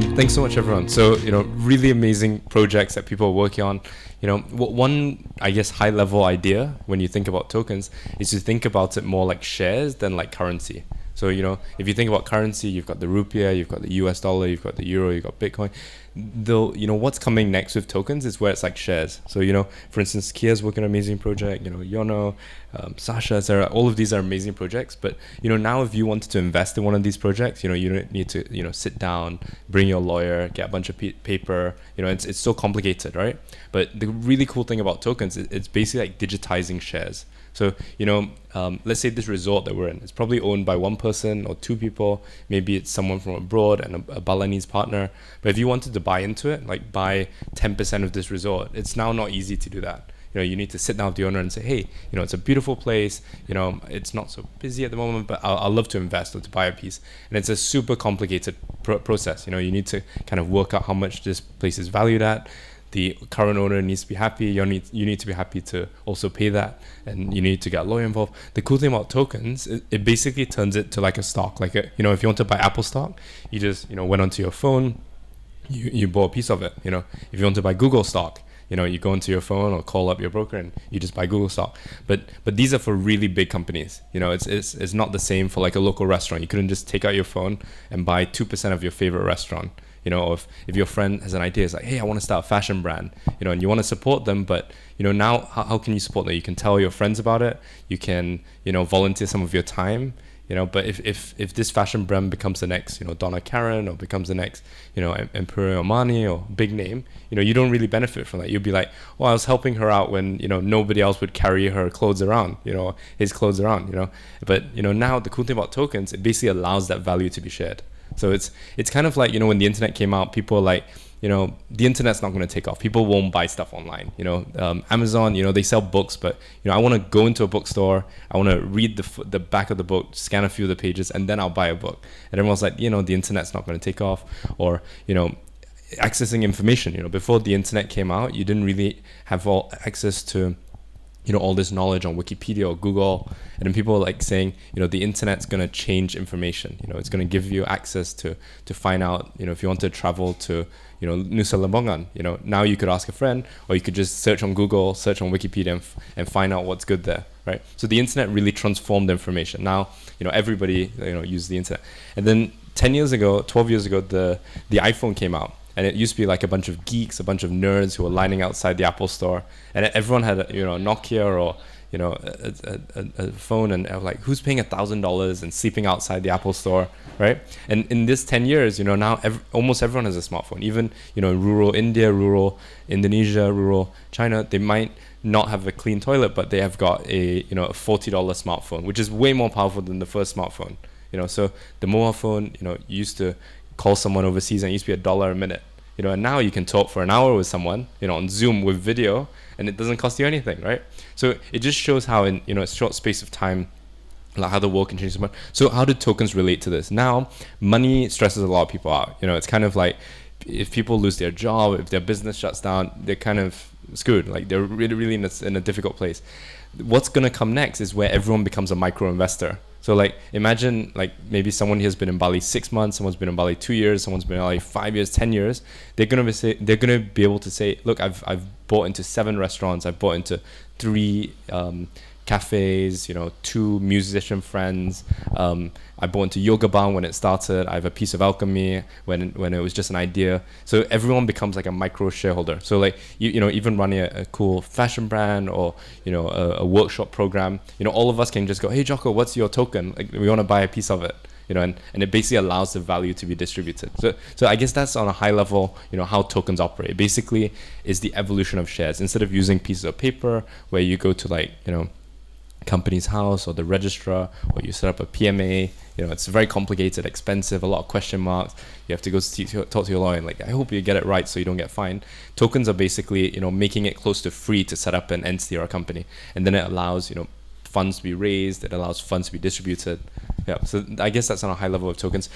Thanks so much, everyone. So, really amazing projects that people are working on. One, I guess, high-level idea when you think about tokens is to think about it more like shares than like currency. So, if you think about currency, you've got the rupiah, you've got the US dollar, you've got the euro, you've got Bitcoin. Though, what's coming next with tokens is where it's like shares. So, for instance, Kia's working on an amazing project, Yono, Sasha, Sarah, all of these are amazing projects. But, now if you wanted to invest in one of these projects, you don't need to, sit down, bring your lawyer, get a bunch of paper, it's so complicated, right? But the really cool thing about tokens, it's basically like digitizing shares. So, let's say this resort that we're in, it's probably owned by one person or two people. Maybe it's someone from abroad and a Balinese partner. But if you wanted to buy into it, like buy 10% of this resort, it's now not easy to do that. You need to sit down with the owner and say, hey, it's a beautiful place. It's not so busy at the moment, but I'd love to invest or to buy a piece. And it's a super complicated process. You need to kind of work out how much this place is valued at. The current owner needs to be happy. You need to be happy to also pay that, and you need to get a lawyer involved. The cool thing about tokens, it basically turns it to like a stock. Like if you want to buy Apple stock, you just went onto your phone, you bought a piece of it. If you want to buy Google stock, you go into your phone or call up your broker and you just buy Google stock. But these are for really big companies. It's not the same for like a local restaurant. You couldn't just take out your phone and buy 2% of your favorite restaurant. Or if your friend has an idea, it's like, hey, I want to start a fashion brand, and you want to support them, but now how can you support them? You can tell your friends about it. You can volunteer some of your time. But if this fashion brand becomes the next Donna Karan, or becomes the next Emporio Armani or big name, you don't really benefit from that. You'd be like, well, I was helping her out when nobody else would carry her clothes around, his clothes around, But now the cool thing about tokens, it basically allows that value to be shared. So it's kind of like, when the internet came out, people are like, the internet's not going to take off. People won't buy stuff online. Amazon, they sell books, but I want to go into a bookstore. I want to read the back of the book, scan a few of the pages, and then I'll buy a book. And everyone's like, the internet's not going to take off. Or accessing information. Before the internet came out, you didn't really have all access to all this knowledge on Wikipedia or Google, and then people are like saying, the internet's going to change information. It's going to give you access to find out, if you want to travel to, Nusa Lembongan, now you could ask a friend, or you could just search on Google, search on Wikipedia and find out what's good there, right? So the internet really transformed information. Now, everybody, uses the internet. And then 10 years ago, 12 years ago, the iPhone came out. And it used to be like a bunch of geeks, a bunch of nerds who were lining outside the Apple store, and everyone had a Nokia or a phone, and I was like, who's paying $1,000 and sleeping outside the Apple store, right? And in this 10 years, now almost everyone has a smartphone. Even rural India, rural Indonesia, rural China, they might not have a clean toilet, but they have got a $40 smartphone, which is way more powerful than the first smartphone. So the mobile phone, you used to call someone overseas and it used to be $1 a minute. And now you can talk for an hour with someone, on Zoom with video, and it doesn't cost you anything, right? So it just shows how in, a short space of time, like how the world can change so much. So how do tokens relate to this? Now, money stresses a lot of people out. It's kind of like if people lose their job, if their business shuts down, they're kind of screwed. Like they're really, really in a difficult place. What's going to come next is where everyone becomes a micro investor. So like imagine like maybe someone has been in Bali 6 months, someone's been in Bali 2 years, someone's been in Bali 5 years, 10 years. They're gonna be able to say, look, I've bought into 7 restaurants, I've bought into 3 cafes, 2 musician friends. I bought into Yoga Barn when it started. I have a piece of alchemy when it was just an idea. So everyone becomes like a micro shareholder. So like even running a cool fashion brand or a workshop program, all of us can just go, hey Jocko, what's your token? Like we want to buy a piece of it. And it basically allows the value to be distributed. So I guess that's on a high level, how tokens operate. It basically is the evolution of shares. Instead of using pieces of paper where you go to like, company's house or the registrar, or you set up a PMA, it's very complicated, expensive, a lot of question marks. You have to go talk to your lawyer and like, I hope you get it right so you don't get fined. Tokens are basically, making it close to free to set up an entity or a company. And then it allows, funds to be raised, it allows funds to be distributed. Yeah, so I guess that's on a high level of tokens.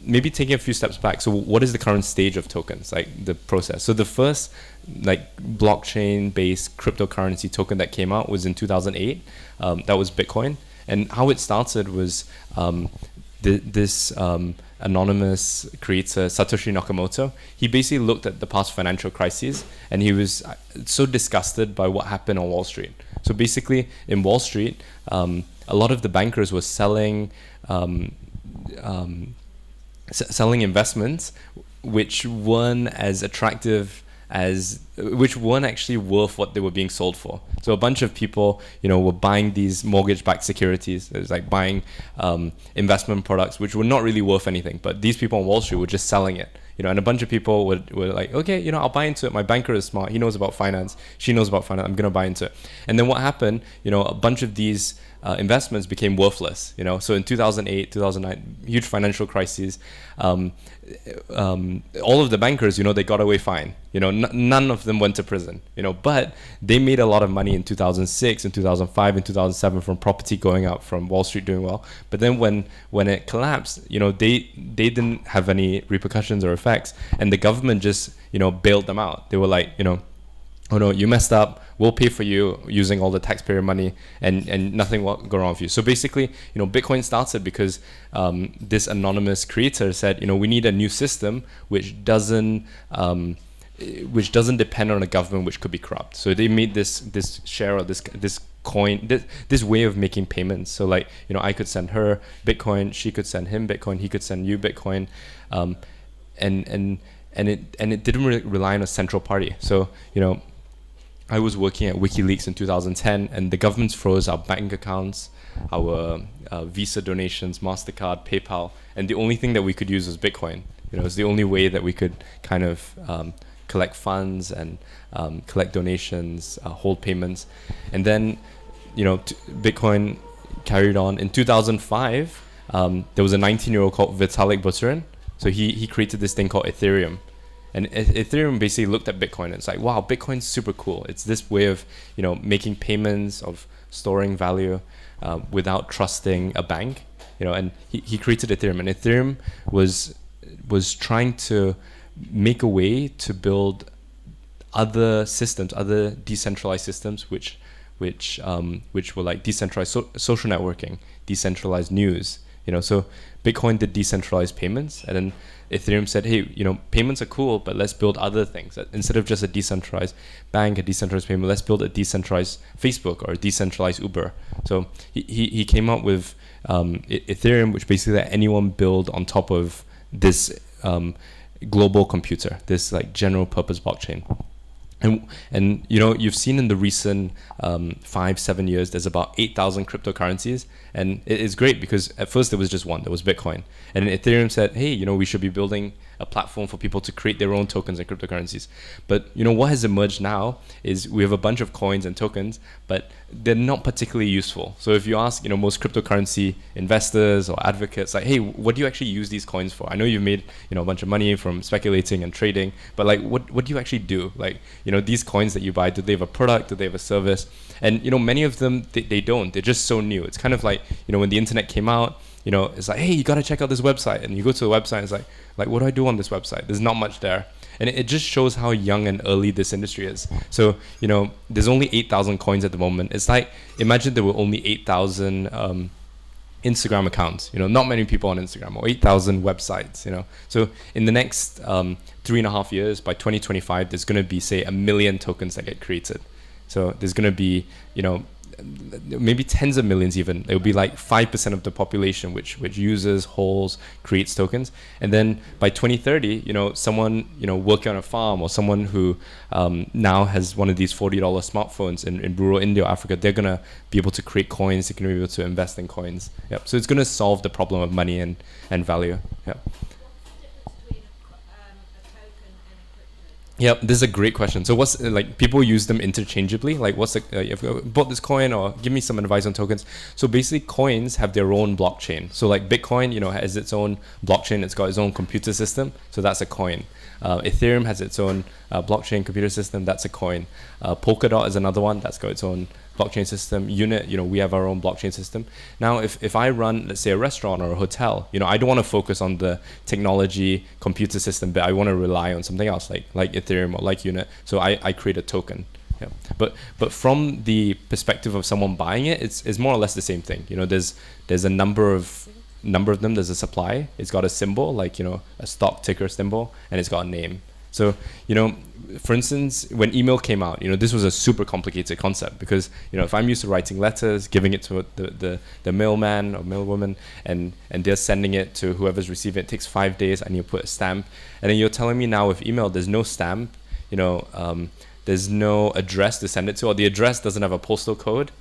Maybe taking a few steps back. So what is the current stage of tokens, like the process? So the first like blockchain-based cryptocurrency token that came out was in 2008. That was Bitcoin. And how it started was this anonymous creator, Satoshi Nakamoto, he basically looked at the past financial crises, and he was so disgusted by what happened on Wall Street. So basically, in Wall Street, a lot of the bankers were selling selling investments which weren't as attractive which weren't actually worth what they were being sold for. So a bunch of people, were buying these mortgage-backed securities. It was like buying investment products which were not really worth anything. But these people on Wall Street were just selling it. And a bunch of people were like, okay, I'll buy into it. My banker is smart. He knows about finance. She knows about finance. I'm going to buy into it. And then what happened, a bunch of these investments became worthless. So in 2008, 2009, huge financial crises, all of the bankers, they got away fine. None of them went to prison, but they made a lot of money in 2006 and 2005 and 2007 from property going up, from Wall Street doing well. But then when it collapsed, they didn't have any repercussions or effects, and the government just, bailed them out. They were like, oh no, you messed up, we'll pay for you using all the taxpayer money, and nothing will go wrong with you. So basically, Bitcoin started because this anonymous creator said, we need a new system which doesn't depend on a government which could be corrupt. So they made this share, or this coin, this way of making payments. So like, I could send her Bitcoin, she could send him Bitcoin, he could send you Bitcoin, and it didn't really rely on a central party. So I was working at WikiLeaks in 2010, and the government froze our bank accounts, our Visa donations, MasterCard, PayPal, and the only thing that we could use was Bitcoin. It was the only way that we could kind of collect funds and collect donations, hold payments. And then, Bitcoin carried on. In 2005, there was a 19-year-old called Vitalik Buterin. So he created this thing called Ethereum. And Ethereum basically looked at Bitcoin and it's like, wow, Bitcoin's super cool. It's this way of, making payments, of storing value without trusting a bank, and he created Ethereum. And Ethereum was trying to make a way to build other systems, other decentralized systems, which were like decentralized social networking, decentralized news. So Bitcoin did decentralized payments, and then Ethereum said, hey, payments are cool, but let's build other things. Instead of just a decentralized bank, a decentralized payment, let's build a decentralized Facebook or a decentralized Uber. So he came up with Ethereum, which basically let anyone build on top of this global computer, this like general purpose blockchain. And you've seen in the recent 5-7 years, there's about 8,000 cryptocurrencies, and it's great because at first there was just one, there was Bitcoin, and then Ethereum said, hey, we should be building a platform for people to create their own tokens and cryptocurrencies. But what has emerged now is we have a bunch of coins and tokens, but they're not particularly useful. So if you ask most cryptocurrency investors or advocates, like, hey, what do you actually use these coins for? I know you've made a bunch of money from speculating and trading, but like what do you actually do? Like these coins that you buy, do they have a product, do they have a service? And many of them they don't. They're just so new. It's kind of like when the internet came out, it's like, hey, you got to check out this website, and you go to the website and it's like what do I do on this website? There's not much there. And it just shows how young and early this industry is. So, there's only 8,000 coins at the moment. It's like, imagine there were only 8,000 Instagram accounts, not many people on Instagram, or 8,000 websites, So in the next 3.5 years, by 2025, there's going to be, say, 1 million tokens that get created. So there's going to be, maybe tens of millions even. It will be like 5% of the population which uses, holds, creates tokens. And then by 2030, someone, working on a farm, or someone who now has one of these $40 smartphones in rural India or Africa, they're going to be able to create coins. They're going to be able to invest in coins. Yep. So it's going to solve the problem of money and value. Yep. Yep, this is a great question. So what's like, people use them interchangeably? Like what's if I bought this coin, or give me some advice on tokens. So basically coins have their own blockchain. So like Bitcoin, has its own blockchain. It's got its own computer system. So that's a coin. Ethereum has its own blockchain computer system. That's a coin. Polkadot is another one that's got its own blockchain system. Unit, we have our own blockchain system. Now, if I run, let's say, a restaurant or a hotel, I don't want to focus on the technology computer system, but I want to rely on something else, like Ethereum or like Unit. So I create a token. Yeah. But from the perspective of someone buying it, it's more or less the same thing. There's a number of number of them. There's a supply. It's got a symbol, like, a stock ticker symbol, and it's got a name. So, for instance, when email came out, this was a super complicated concept because, if I'm used to writing letters, giving it to the mailman or mailwoman, and they're sending it to whoever's receiving it, it takes 5 days, I need to put a stamp. And then you're telling me now with email, there's no stamp, there's no address to send it to, or the address doesn't have a postal code,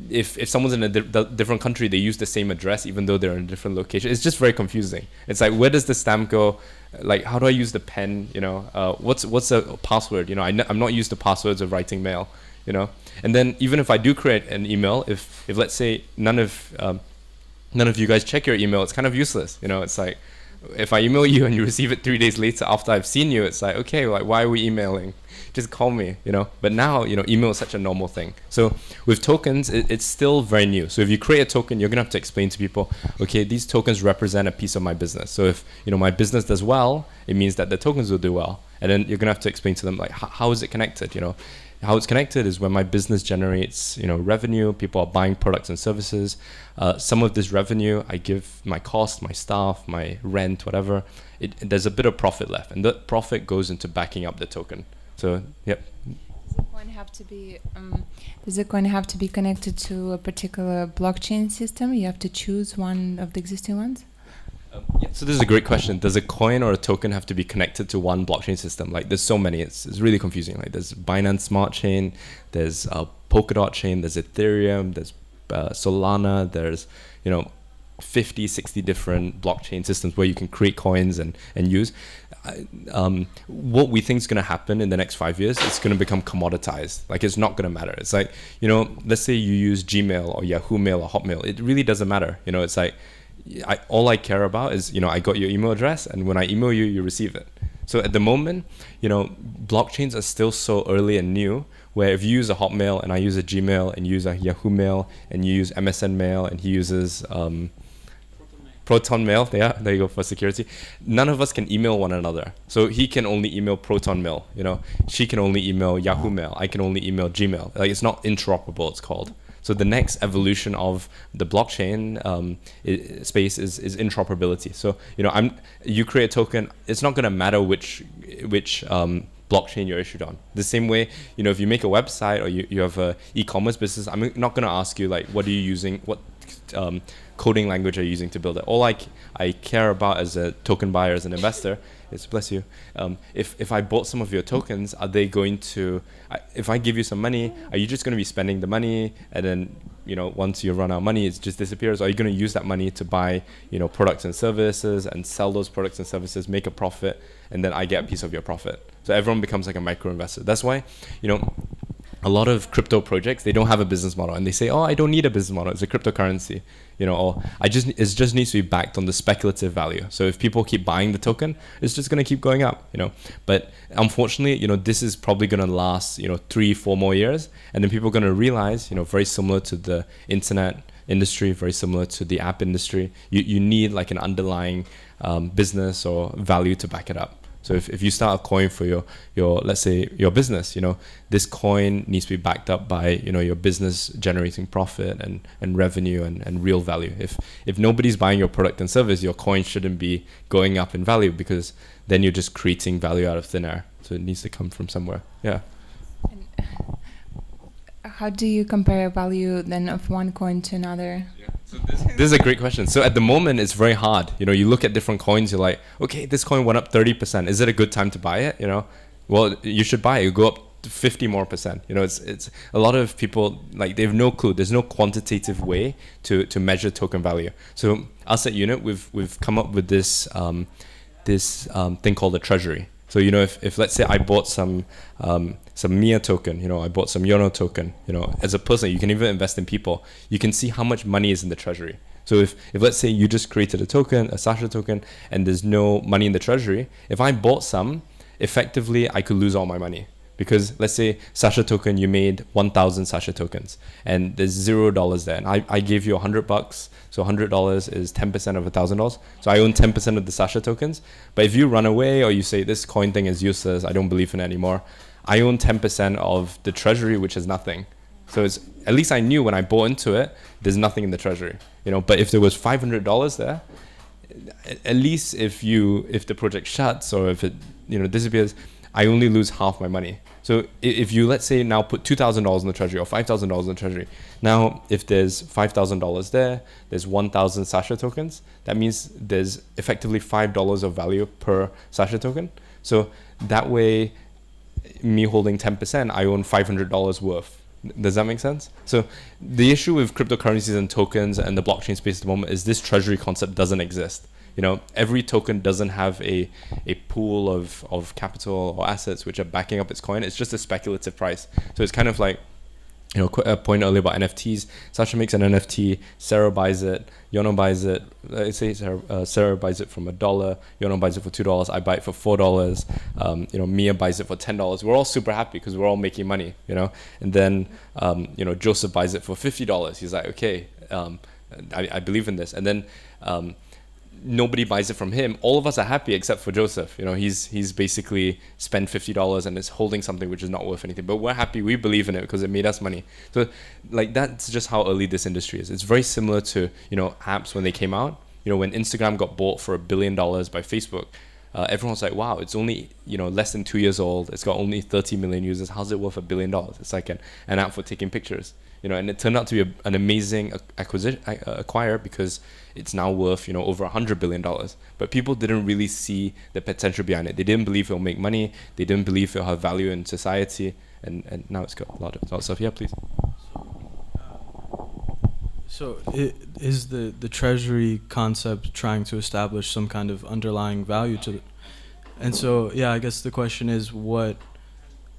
if someone's in a different country, they use the same address even though they're in a different location. It's just very confusing. It's like, where does the stamp go? Like, how do I use the pen? What's a password? I'm not used to passwords of writing mail. And then even if I do create an email, if let's say none of you guys check your email, it's kind of useless. It's like, if I email you and you receive it 3 days later after I've seen you, it's like, okay, like, why are we emailing? Just call me, But now, email is such a normal thing. So with tokens, it's still very new. So if you create a token, you're gonna have to explain to people, okay, these tokens represent a piece of my business. So if, my business does well, it means that the tokens will do well. And then you're gonna have to explain to them, like, how is it connected, How it's connected is when my business generates, revenue, people are buying products and services. Some of this revenue, I give my cost, my staff, my rent, whatever. There's a bit of profit left, and that profit goes into backing up the token. So, yep. Does the coin have to be connected to a particular blockchain system? You have to choose one of the existing ones? So this is a great question. Does a coin or a token have to be connected to one blockchain system? Like, there's so many. It's really confusing. Like, there's Binance Smart Chain, there's Polkadot Chain, there's Ethereum, there's Solana, there's 50, 60 different blockchain systems where you can create coins and use. What we think is going to happen in the next 5 years, it's going to become commoditized. Like, it's not going to matter. It's like, let's say you use Gmail or Yahoo Mail or Hotmail. It really doesn't matter. It's like, all I care about is, I got your email address, and when I email you, you receive it. So at the moment, blockchains are still so early and new, where if you use a Hotmail and I use a Gmail and you use a Yahoo Mail and you use MSN Mail and he uses Proton Mail, yeah, there you go for security. None of us can email one another. So he can only email Proton Mail, she can only email Yahoo Mail, I can only email Gmail. Like, it's not interoperable, it's called. So the next evolution of the blockchain space is interoperability. So you create a token, it's not going to matter which blockchain you're issued on. The same way, if you make a website or you have a e-commerce business, I'm not going to ask you, like, what are you using, what coding language are you using to build it. All I care about as a token buyer, as an investor, is, bless you, if I bought some of your tokens, are they going to, if I give you some money, are you just going to be spending the money, and then once you run out of money, it just disappears? Or are you going to use that money to buy products and services and sell those products and services, make a profit, and then I get a piece of your profit? So everyone becomes like a micro investor. That's why a lot of crypto projects, they don't have a business model, and they say, oh, I don't need a business model, it's a cryptocurrency, or it just needs to be backed on the speculative value. So if people keep buying the token, it's just going to keep going up, But unfortunately, this is probably going to last, 3-4 more years, and then people are going to realize, very similar to the internet industry, very similar to the app industry, you need like an underlying business or value to back it up. So if you start a coin for your let's say your business, this coin needs to be backed up by your business generating profit and revenue and real value. If nobody's buying your product and service, your coin shouldn't be going up in value, because then you're just creating value out of thin air. So it needs to come from somewhere. Yeah. How do you compare value then of one coin to another? Yeah. So this is a great question. So at the moment, it's very hard. You look at different coins, you're like, okay, this coin went up 30%. Is it a good time to buy it? Well, you should buy it. You go up to 50 more percent. It's a lot of people, like, they have no clue. There's no quantitative way to measure token value. So us at Unit, we've come up with this thing called a treasury. So if let's say I bought some Mia token, I bought some Yono token, as a person, you can even invest in people. You can see how much money is in the treasury. So if let's say you just created a token, a Sasha token, and there's no money in the treasury, if I bought some, effectively I could lose all my money. Because let's say Sasha token, you made 1,000 Sasha tokens, and there's $0 there, and I gave you $100, so $100 is 10% of $1,000. So I own 10% of the Sasha tokens. But if you run away or you say this coin thing is useless, I don't believe in it anymore, I own 10% of the treasury, which is nothing. So it's, at least I knew when I bought into it, there's nothing in the treasury, you know. But if there was $500 there, at least if the project shuts or if it, you know, disappears, I only lose half my money. So if you, let's say, now put $2,000 in the treasury or $5,000 in the treasury, now if there's $5,000 there, there's 1,000 Sasha tokens. That means there's effectively $5 of value per Sasha token. So that way, me holding 10%, I own $500 worth. Does that make sense? So the issue with cryptocurrencies and tokens and the blockchain space at the moment is this treasury concept doesn't exist. You know, every token doesn't have a pool of capital or assets which are backing up its coin. It's just a speculative price. So it's kind of like, you know, a point earlier about NFTs. Sasha makes an NFT, Sarah buys it, Yono buys it. Let's say Sarah buys it from $1, Yono buys it for $2, I buy it for $4. You know, Mia buys it for $10. We're all super happy because we're all making money, you know. And then, you know, Joseph buys it for $50. He's like, okay, I believe in this. And then nobody buys it from him. All of us are happy except for Joseph. You know, he's basically spent $50 and is holding something which is not worth anything. But we're happy. We believe in it because it made us money. So, like, that's just how early this industry is. It's very similar to, you know, apps when they came out. You know, when Instagram got bought for $1 billion by Facebook, everyone's like, wow, it's only, you know, less than 2 years old. It's got only 30 million users. How's it worth $1 billion? It's like an app for taking pictures. You know, and it turned out to be an amazing acquire because it's now worth, you know, over $100 billion. But people didn't really see the potential behind it. They didn't believe it'll make money. They didn't believe it'll have value in society. And now it's got a lot of stuff. Yeah, please. So is the treasury concept trying to establish some kind of underlying value to it? And so, yeah, I guess the question is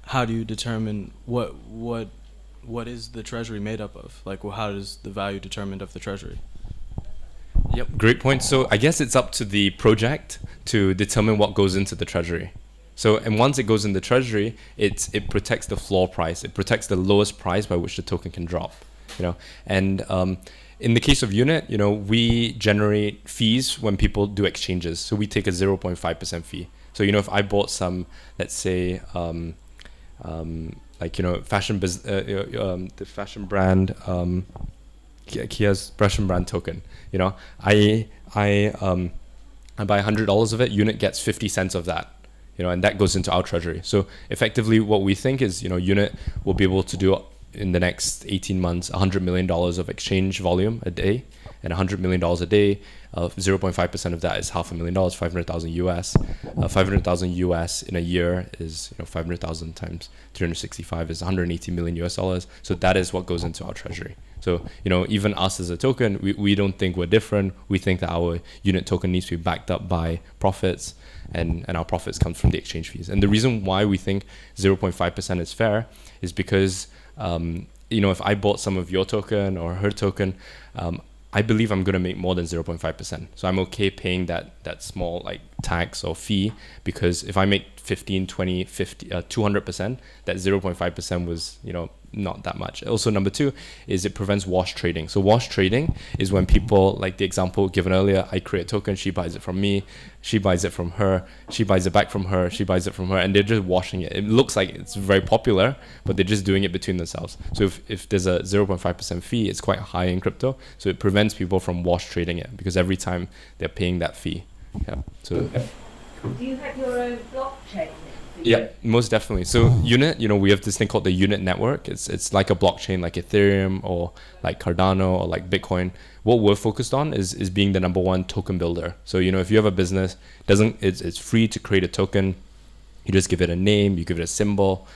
how do you determine what is the treasury made up of? Like, well, how is the value determined of the treasury? Yep, great point. So I guess it's up to the project to determine what goes into the treasury. So, and once it goes in the treasury, it protects the floor price. It protects the lowest price by which the token can drop. You know, and in the case of Unit, you know, we generate fees when people do exchanges. So we take a 0.5% fee. So, you know, if I bought some, let's say, like, you know, the fashion brand, Kia's fashion brand token, you know, I buy $100 of it, Unit gets 50 cents of that, you know, and that goes into our treasury. So effectively what we think is, you know, Unit will be able to do in the next 18 months, $100 million of exchange volume a day, and $100 million a day. 0.5% of that is $500,000, 500,000 US. 500,000 US in a year is, you know, 500,000 times 365 is 180 million US dollars. So that is what goes into our treasury. So, you know, even us as a token, we don't think we're different. We think that our Unit token needs to be backed up by profits, and our profits come from the exchange fees. And the reason why we think 0.5% is fair is because, you know, if I bought some of your token or her token, I believe I'm going to make more than 0.5%. So I'm okay paying that small like tax or fee, because if I make 15, 20, 50, 200%, that 0.5% was, you know, not that much. Also, number two is it prevents wash trading. So wash trading is when people, like the example given earlier, I create a token, she buys it from me, she buys it from her, she buys it back from her, she buys it from her, and they're just washing it. It looks like it's very popular, but they're just doing it between themselves. So if there's a 0.5% fee, it's quite high in crypto. So it prevents people from wash trading it, because every time they're paying that fee. Yeah. So. Yeah. Do you have your own blockchain? Yeah, most definitely. So Unit, you know, we have this thing called the Unit network. It's like a blockchain, like Ethereum or like Cardano or like Bitcoin. What we're focused on is being the number one token builder. So, you know, if you have a business, it's free to create a token. You just give it a name, you give it a symbol,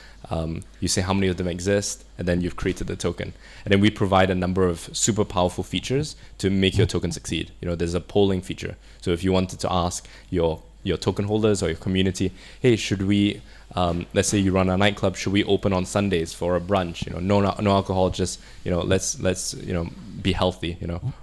you say how many of them exist, and then you've created the token. And then we provide a number of super powerful features to make your token succeed. You know, there's a polling feature. So if you wanted to ask your token holders or your community, hey, should we, let's say you run a nightclub, should we open on Sundays for a brunch? You know, no alcohol, just, you know, let's you know, be healthy. You know,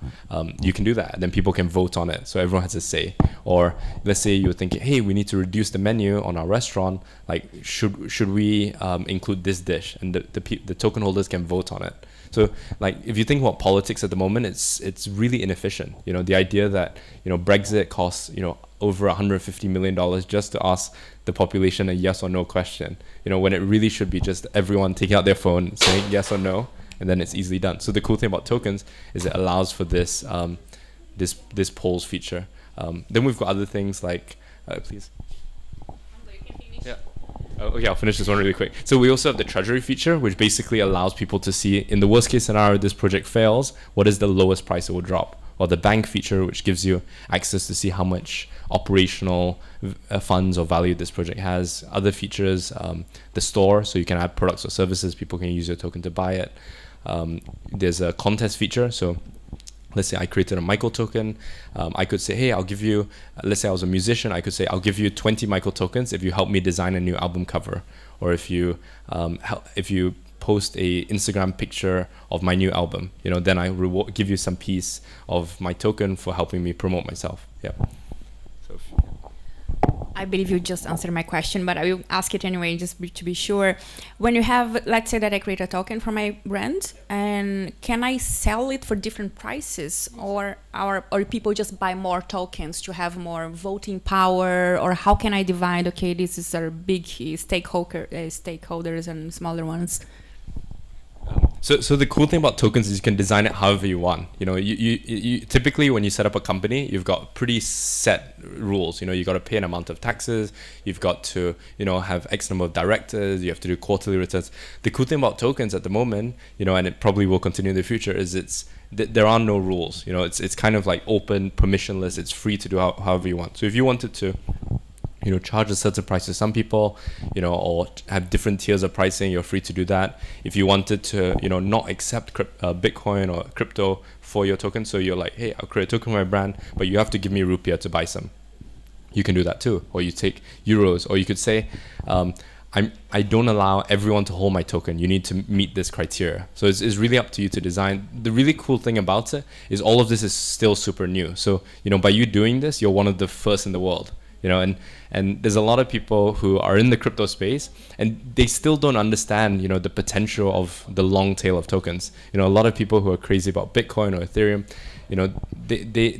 you can do that, and then people can vote on it, so everyone has a say. Or let's say you're thinking, hey, we need to reduce the menu on our restaurant. Like, should we include this dish? And the token holders can vote on it. So, like, if you think about politics at the moment, it's really inefficient. You know, the idea that, you know, Brexit costs, you know, over $150 million just to ask the population a yes or no question, you know, when it really should be just everyone taking out their phone saying yes or no, and then it's easily done. So the cool thing about tokens is it allows for this this polls feature. Then we've got other things like, please. Yeah. Okay, I'll finish this one really quick. So we also have the treasury feature, which basically allows people to see, in the worst case scenario, this project fails, what is the lowest price it will drop? Or the bank feature, which gives you access to see how much operational funds or value this project has. Other features, the store, so you can add products or services, people can use your token to buy it. There's a contest feature, so let's say I created a Michael token. I could say, hey, I'll give you, let's say I was a musician, I could say, I'll give you 20 Michael tokens if you help me design a new album cover. Or if you post a Instagram picture of my new album, then I give you some piece of my token for helping me promote myself. Yeah. So I believe you just answered my question, but I will ask it anyway, just to be sure. When you have, let's say that I create a token for my brand, and can I sell it for different prices, or people just buy more tokens to have more voting power, or how can I divide? Okay, this is our big stakeholders and smaller ones. So the cool thing about tokens is you can design it however you want. You typically when you set up a company, you've got pretty set rules. You got to pay an amount of taxes. You've got to have X number of directors. You have to do quarterly returns. The cool thing about tokens at the moment, and it probably will continue in the future, is there are no rules. It's kind of like open, permissionless. It's free to do however you want. So if you wanted to charge a certain price to some people, or have different tiers of pricing, you're free to do that. If you wanted to, not accept Bitcoin or crypto for your token, so you're like, hey, I'll create a token for my brand, but you have to give me rupiah to buy some. You can do that too. Or you take euros, or you could say, I don't allow everyone to hold my token. You need to meet this criteria. So it's really up to you to design. The really cool thing about it is all of this is still super new. So, by you doing this, you're one of the first in the world. And there's a lot of people who are in the crypto space and they still don't understand, the potential of the long tail of tokens. A lot of people who are crazy about Bitcoin or Ethereum,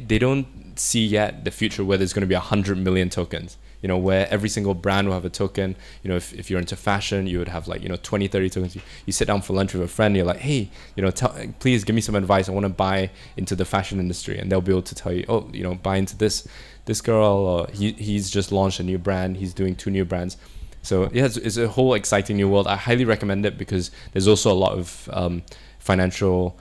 they don't see yet the future where there's going to be 100 million tokens, where every single brand will have a token. If you're into fashion, you would have 20, 30 tokens. You sit down for lunch with a friend, you're like, hey, please give me some advice. I want to buy into the fashion industry. And they'll be able to tell you, buy into this girl, or he's just launched a new brand. He's doing 2 new brands. So yeah, it's a whole exciting new world. I highly recommend it because there's also a lot of financial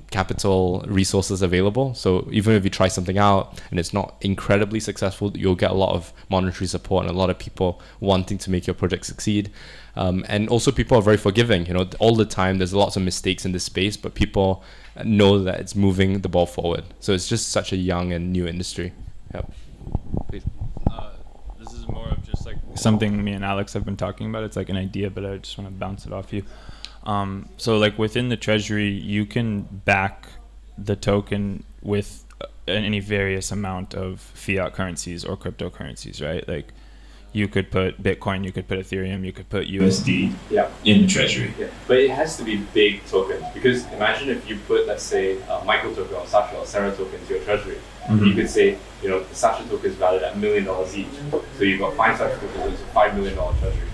capital resources available. So even if you try something out and it's not incredibly successful, you'll get a lot of monetary support and a lot of people wanting to make your project succeed. And also people are very forgiving. All the time there's lots of mistakes in this space, but people know that it's moving the ball forward. So it's just such a young and new industry. Yep. Please. This is more of just like something me and Alex have been talking about. It's like an idea, but I just want to bounce it off you. So like within the treasury, you can back the token with any various amount of fiat currencies or cryptocurrencies, right? Like you could put Bitcoin, you could put Ethereum, you could put USD in the treasury. Yeah. But it has to be big tokens, because imagine if you put, let's say, a Michael token or Sasha or Sarah token to your treasury. Mm-hmm. You could say, the Sasha token is valued at $1 million each. So you've got 5 Sasha tokens, it's a $5 million treasury.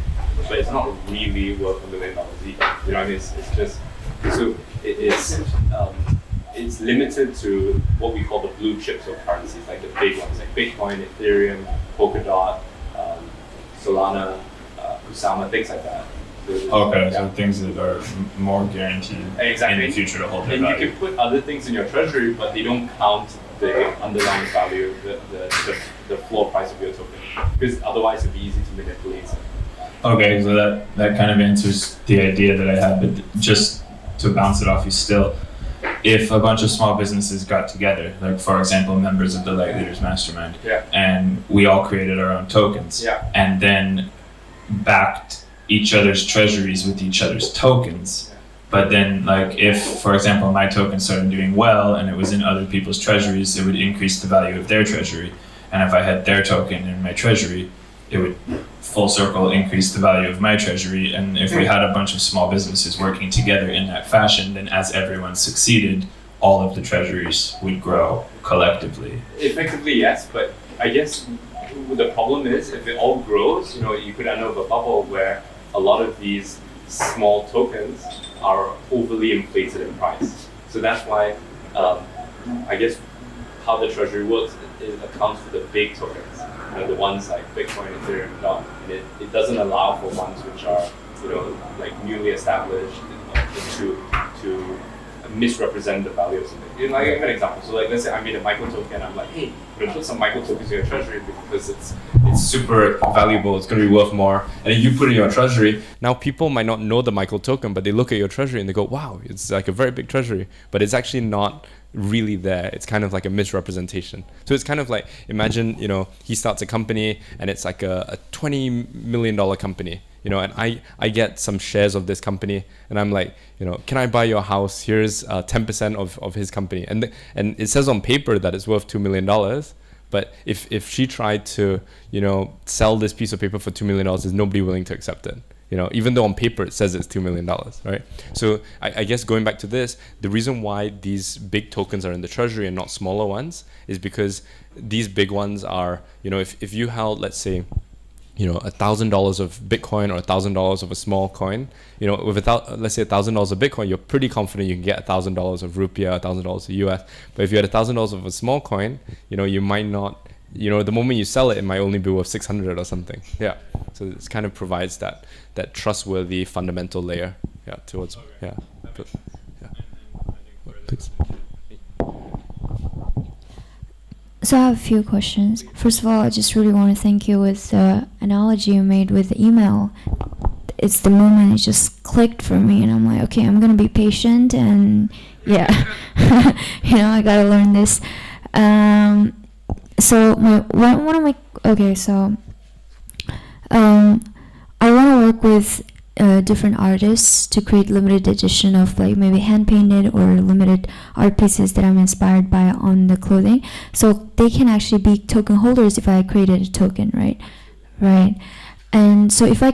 But it's not really worth $1 million each. You know what I mean? It's just, so it's limited to what we call the blue chips of currencies, like the big ones, like Bitcoin, Ethereum, Polkadot, Solana, Kusama, things like that. So things that are more guaranteed in the future to hold their value. You can put other things in your treasury, but they don't count the underlying value, the floor price of your token, because otherwise it'd be easy to manipulate it. Okay, so that kind of answers the idea that I had, but just to bounce it off you still, if a bunch of small businesses got together, like for example, members of the Lightleaders Mastermind, and we all created our own tokens, and then backed each other's treasuries with each other's tokens, but then like if, for example, my token started doing well and it was in other people's treasuries, it would increase the value of their treasury, and if I had their token in my treasury, it would full circle increase the value of my treasury. And if we had a bunch of small businesses working together in that fashion, then as everyone succeeded, all of the treasuries would grow collectively. Effectively, yes, but I guess the problem is if it all grows, you could end up a bubble where a lot of these small tokens are overly inflated in price. So that's why, I guess, how the treasury works, it accounts for the big tokens, the ones like Bitcoin, Ethereum, DOT, and it doesn't allow for ones which are, like newly established to misrepresent the value of something. Like, I give an example. So like, let's say I made a Michael token. I'm like, hey, I'm gonna put some Michael tokens in your treasury because it's super valuable. It's gonna be worth more. And then you put it in your treasury. Now people might not know the Michael token, but they look at your treasury and they go, wow, it's like a very big treasury. But it's actually not really there. It's kind of like a misrepresentation. So it's kind of like, imagine, he starts a company and it's like a $20 million company. And I get some shares of this company and I'm like, can I buy your house? Here's 10% of his company. And it says on paper that it's worth $2 million. But if she tried to, sell this piece of paper for $2 million, there's nobody willing to accept it. Even though on paper it says it's $2 million, right? So I guess going back to this, the reason why these big tokens are in the treasury and not smaller ones is because these big ones are, if you held, let's say, $1,000 of Bitcoin or $1,000 of a small coin, let's say $1,000 of Bitcoin, you're pretty confident you can get $1,000 of rupiah, $1,000 of US. But if you had $1,000 of a small coin, you might not, the moment you sell it, it might only be worth 600 or something. Yeah. So it kind of provides that trustworthy fundamental layer. Yeah. Towards. Yeah. But, yeah. Please. So I have a few questions. First of all, I just really want to thank you with the analogy you made with the email. It's the moment it just clicked for me, and I'm like, okay, I'm gonna be patient, and yeah, I gotta learn this. So I want to work with different artists to create limited edition of like maybe hand painted or limited art pieces that I'm inspired by on the clothing, so they can actually be token holders if I created a token, right? And so if I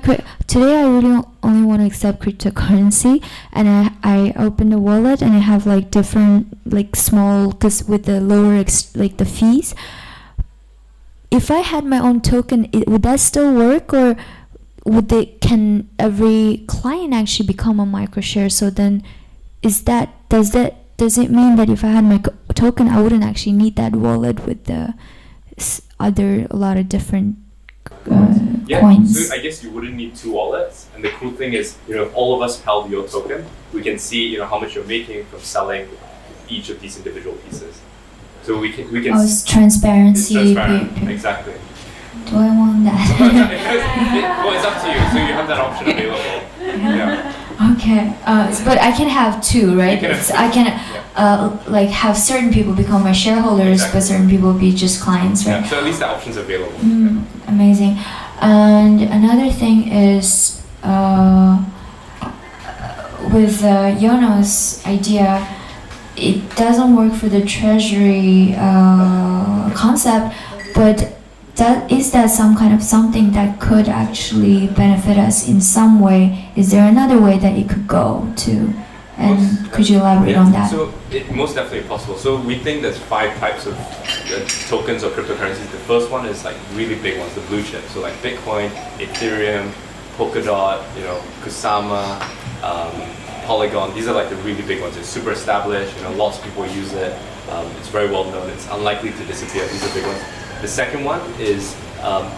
today I really only want to accept cryptocurrency, and I open the wallet and I have like different like small, because with the lower like the fees, if I had my own token, would that still work, or can every client actually become a microshare? So then does it mean that if I had my token, I wouldn't actually need that wallet with the a lot of different coins? So I guess you wouldn't need two wallets. And the cool thing is, if all of us held your token, we can see, how much you're making from selling each of these individual pieces. So we can. It's transparency. It's transparent. Exactly. Do I want that? Well, it's up to you. So you have that option available. Yeah. Okay. But I can have two, right? I can like have certain people become my shareholders, exactly. But certain people be just clients, right? Yeah. So at least the option's available. Amazing. And another thing is with Yono's idea, it doesn't work for the treasury concept, but is that some kind of something that could actually benefit us in some way? Is there another way that it could go to? And could you elaborate on that? So most definitely possible. So we think there's 5 types of tokens or cryptocurrencies. The first one is like really big ones, the blue chips. So like Bitcoin, Ethereum, Polkadot, Kusama, Polygon. These are like the really big ones. It's super established. Lots of people use it. It's very well known. It's unlikely to disappear. These are big ones. The second one is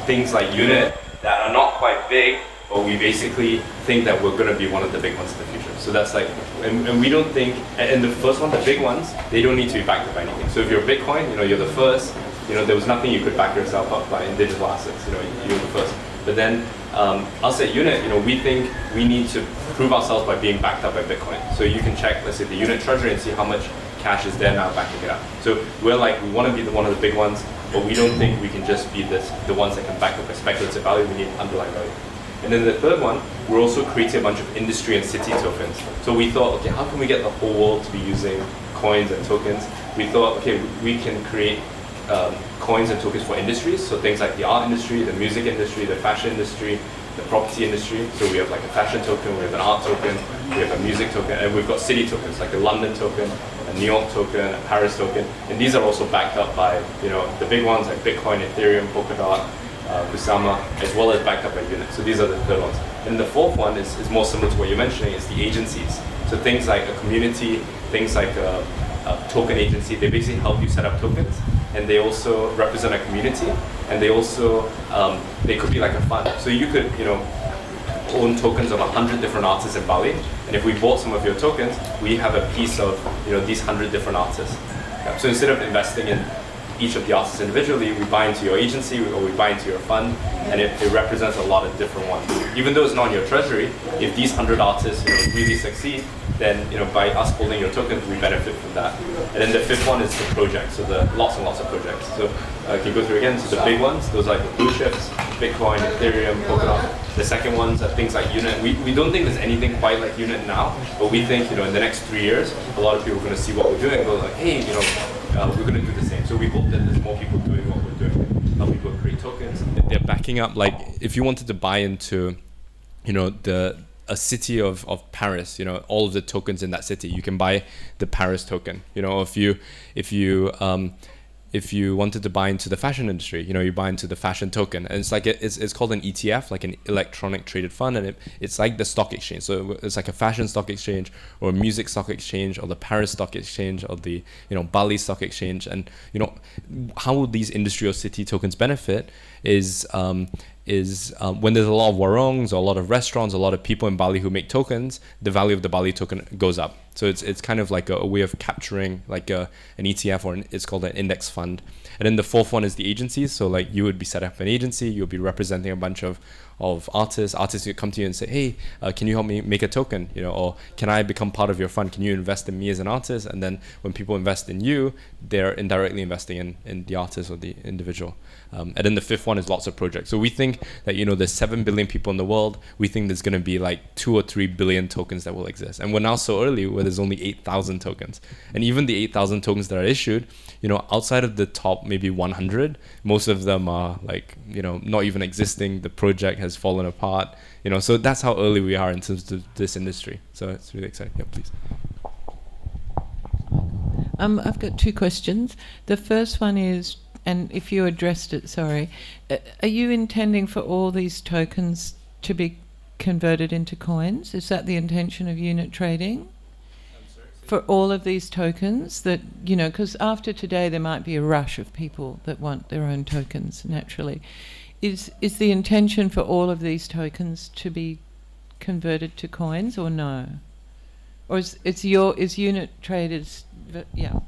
things like Unit that are not quite big, but we basically think that we're going to be one of the big ones in the future. So that's like, and we don't think, and the first one, the big ones, they don't need to be backed up by anything. So if you're Bitcoin, you're the first, there was nothing you could back yourself up by in digital assets, you're the first. But then us at Unit, we think we need to prove ourselves by being backed up by Bitcoin. So you can check, let's say, the Unit treasury and see how much cash is there now backing it up. So we're like, we want to be one of the big ones, but we don't think we can just be the ones that can back up a speculative value. We need underlying value. And then the third one, we're also creating a bunch of industry and city tokens. So we thought, okay, how can we get the whole world to be using coins and tokens? We thought, okay, we can create coins and tokens for industries. So things like the art industry, the music industry, the fashion industry, the property industry. So we have like a fashion token, we have an art token, we have a music token, and we've got city tokens like a London token, a New York token, a Paris token. And these are also backed up by, the big ones like Bitcoin, Ethereum, Polkadot, Kusama, as well as backed up by unit. So these are the third ones. And the fourth one is more similar to what you're mentioning, is the agencies. So things like a community, things like a token agency, they basically help you set up tokens, and they also represent a community, and they also, they could be like a fund. So you could, own tokens of 100 different artists in Bali, and if we bought some of your tokens, we have a piece of these 100 different artists. Yeah. So instead of investing in each of the artists individually, we buy into your agency or we buy into your fund, and it represents a lot of different ones. Even though it's not in your treasury, if these 100 artists really succeed, then by us holding your tokens, we benefit from that. And then the fifth one is the project, so the lots and lots of projects. So can you go through again? So the big ones, those are like the blue chips, Bitcoin, Ethereum, Polkadot. The second ones are things like Unit. We don't think there's anything quite like Unit now, but we think in the next 3 years, a lot of people are going to see what we're doing and go like, hey, we're going to do the same. So we hope that there's more people doing what we're doing, help people create tokens. They're backing up, like if you wanted to buy into, a city of Paris, all of the tokens in that city, you can buy the Paris token. If you wanted to buy into the fashion industry, you buy into the fashion token, and it's like it's called an ETF, like an electronic traded fund, and it's like the stock exchange. So it's like a fashion stock exchange, or a music stock exchange, or the Paris stock exchange, or the Bali stock exchange. And how these industry or city tokens benefit is when there's a lot of warongs or a lot of restaurants, a lot of people in Bali who make tokens, the value of the Bali token goes up. So it's kind of like a way of capturing like an ETF, or it's called an index fund. And then the fourth one is the agencies. So like you would be set up an agency, you'll be representing a bunch of artists who come to you and say, hey, can you help me make a token, or can I become part of your fund? Can you invest in me as an artist? And then when people invest in you, they're indirectly investing in the artist or the individual. And then the fifth one is lots of projects. So we think that there's 7 billion people in the world. We think there's going to be like 2 or 3 billion tokens that will exist, and we're now so early where there's only 8,000 tokens. And even the 8,000 tokens that are issued, outside of the top maybe 100, most of them are like not even existing. The project has fallen apart. So that's how early we are in terms of this industry. So it's really exciting. Yeah, please. I've got 2 questions. The first one is, and if you addressed it, sorry, are you intending for all these tokens to be converted into coins? Is that the intention of unit trading? For all of these tokens that, because after today there might be a rush of people that want their own tokens naturally. Is the intention for all of these tokens to be converted to coins, or no? Or is unit traders, yeah.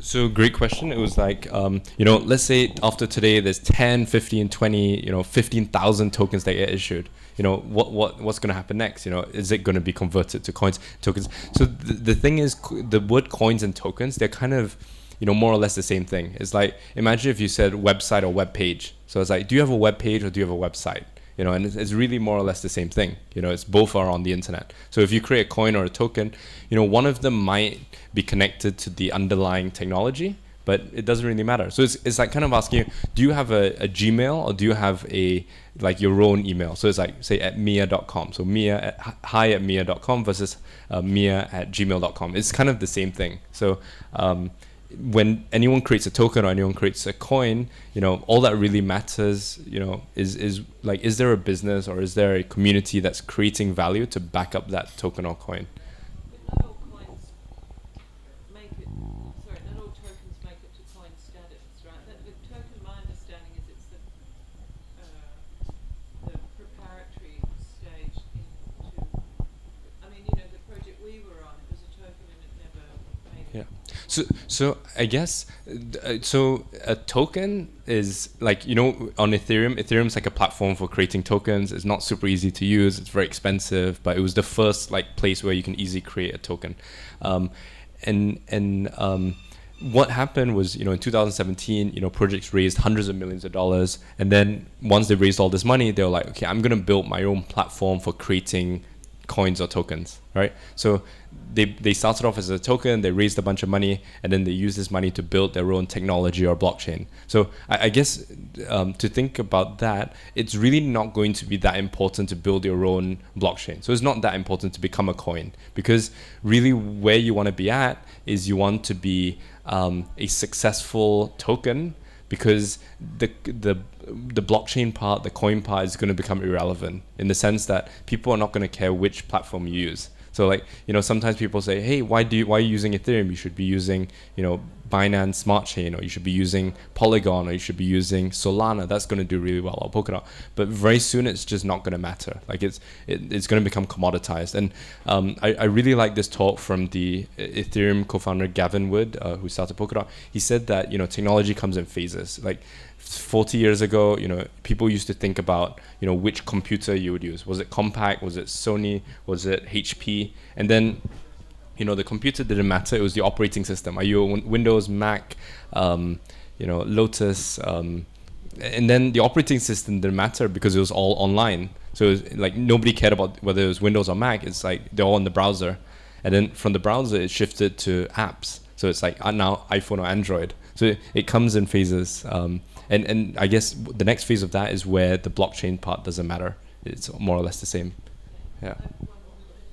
So great question. It was like, let's say after today there's 10, 15, 20, 15,000 tokens that get issued. What's going to happen next? Is it going to be converted to tokens? So the thing is, the word coins and tokens, they're kind of, more or less the same thing. It's like, imagine if you said website or web page. So it's like, do you have a web page or do you have a website? And it's really more or less the same thing. It's both are on the internet. So if you create a coin or a token, one of them might be connected to the underlying technology, but it doesn't really matter. So it's like kind of asking you, do you have a Gmail or do you have your own email? So it's like, say at mia.com. So hi@mia.com versus mia@gmail.com. It's kind of the same thing. So when anyone creates a token or anyone creates a coin, all that really matters, is like, is there a business or is there a community that's creating value to back up that token or coin? But not all coins make it. Sorry, not all tokens make it to coin status, right? The token, my understanding is it's the preparatory stage into. I mean, the project we were on, it was a token and it never made it. Yeah. So I guess, so a token is like, on Ethereum's like a platform for creating tokens. It's not super easy to use. It's very expensive, but it was the first like place where you can easily create a token. What happened was, in 2017, projects raised hundreds of millions of dollars. And then once they raised all this money, they were like, okay, I'm going to build my own platform for creating coins or tokens, right? So they started off as a token, they raised a bunch of money, and then they used this money to build their own technology or blockchain. So I guess to think about that, it's really not going to be that important to build your own blockchain. So it's not that important to become a coin, because really where you want to be at is you want to be a successful token because the blockchain part, the coin part is going to become irrelevant in the sense that people are not going to care which platform you use. So like, sometimes people say, hey, why are you using Ethereum? You should be using, Binance Smart Chain, or you should be using Polygon, or you should be using Solana. That's going to do really well, or Polkadot. But very soon it's just not going to matter. Like it's going to become commoditized. And I really like this talk from the Ethereum co-founder Gavin Wood, who started Polkadot. He said that, technology comes in phases. Like 40 years ago, people used to think about, which computer you would use. Was it Compaq? Was it Sony? Was it HP? And then, the computer didn't matter. It was the operating system. Are you a Windows, Mac, Lotus? And then the operating system didn't matter because it was all online. So it was like nobody cared about whether it was Windows or Mac. It's like they're all in the browser. And then from the browser, it shifted to apps. So it's like now iPhone or Android. So it comes in phases. And I guess the next phase of that is where the blockchain part doesn't matter. It's more or less the same. Yeah.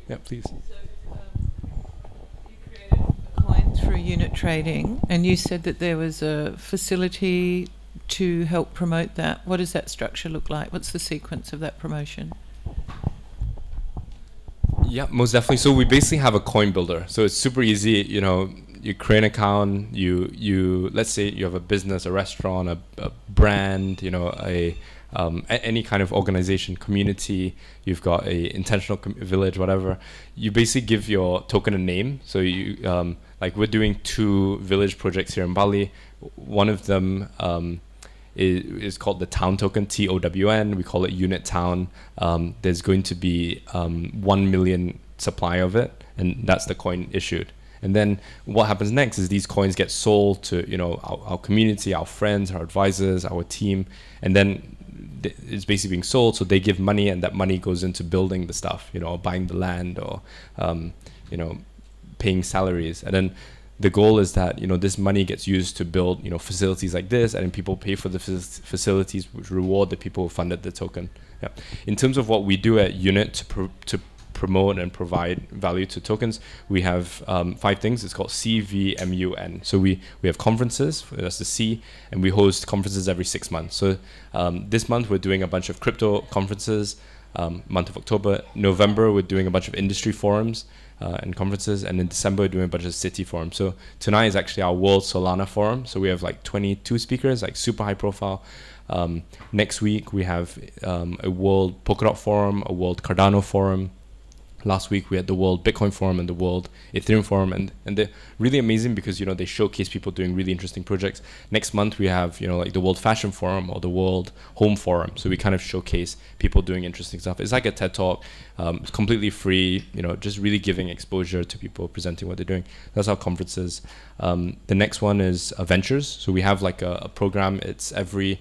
Yeah, please. Coin through unit trading, and you said that there was a facility to help promote that. What does that structure look like? What's the sequence of that promotion? Yeah, most definitely. So we basically have a coin builder. So it's super easy. You create an account. You let's say you have a business, a restaurant, a brand. Any kind of organization, community. You've got a intentional village, whatever. You basically give your token a name. So you like we're doing 2 village projects here in Bali. One of them is called the town token, TOWN. We call it Unit Town. There's going to be 1 million supply of it, and that's the coin issued. And then what happens next is these coins get sold to our community, our friends, our advisors, our team, and then it's basically being sold. So they give money, and that money goes into building the stuff, or buying the land, or paying salaries. And then the goal is that this money gets used to build facilities like this, and then people pay for the facilities, which reward the people who funded the token. Yeah. In terms of what we do at Unit to promote and provide value to tokens, we have 5 things. It's called CVMUN. So we have conferences, that's the C, and we host conferences every 6 months. So this month we're doing a bunch of crypto conferences, month of October. November we're doing a bunch of industry forums and conferences, and in December we're doing a bunch of city forums. So tonight is actually our World Solana Forum. So we have like 22 speakers, like super high profile. Next week we have a World Polkadot Forum, a World Cardano Forum. Last week we had the World Bitcoin Forum and the World Ethereum Forum, and they're really amazing because they showcase people doing really interesting projects. Next month we have like the World Fashion Forum or the World Home Forum, so we kind of showcase people doing interesting stuff. It's like a TED Talk. It's completely free, just really giving exposure to people presenting what they're doing. That's our conferences. The next one is Ventures. So we have like a program. It's every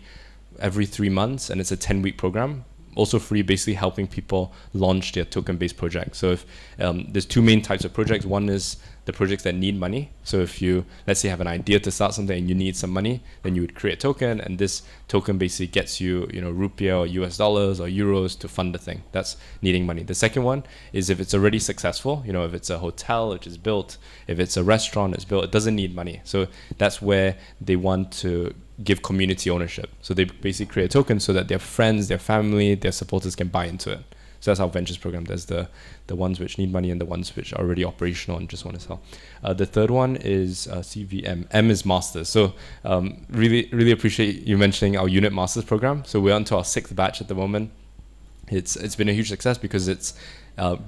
3 months, and it's a 10-week program. Also free, basically helping people launch their token-based project. So if there's 2 main types of projects. One is the projects that need money. So if you, let's say, have an idea to start something and you need some money, then you would create a token, and this token basically gets you, rupiah or US dollars or euros to fund the thing. That's needing money. The second one is if it's already successful, if it's a hotel which is built, if it's a restaurant that's built, it doesn't need money. So that's where they want to give community ownership. So they basically create a token so that their friends, their family, their supporters can buy into it. So that's our ventures program. There's the ones which need money and the ones which are already operational and just want to sell. The third one is CVM. M is masters. So really appreciate you mentioning our unit masters program. So we're on to our 6th batch at the moment. It's been a huge success because it's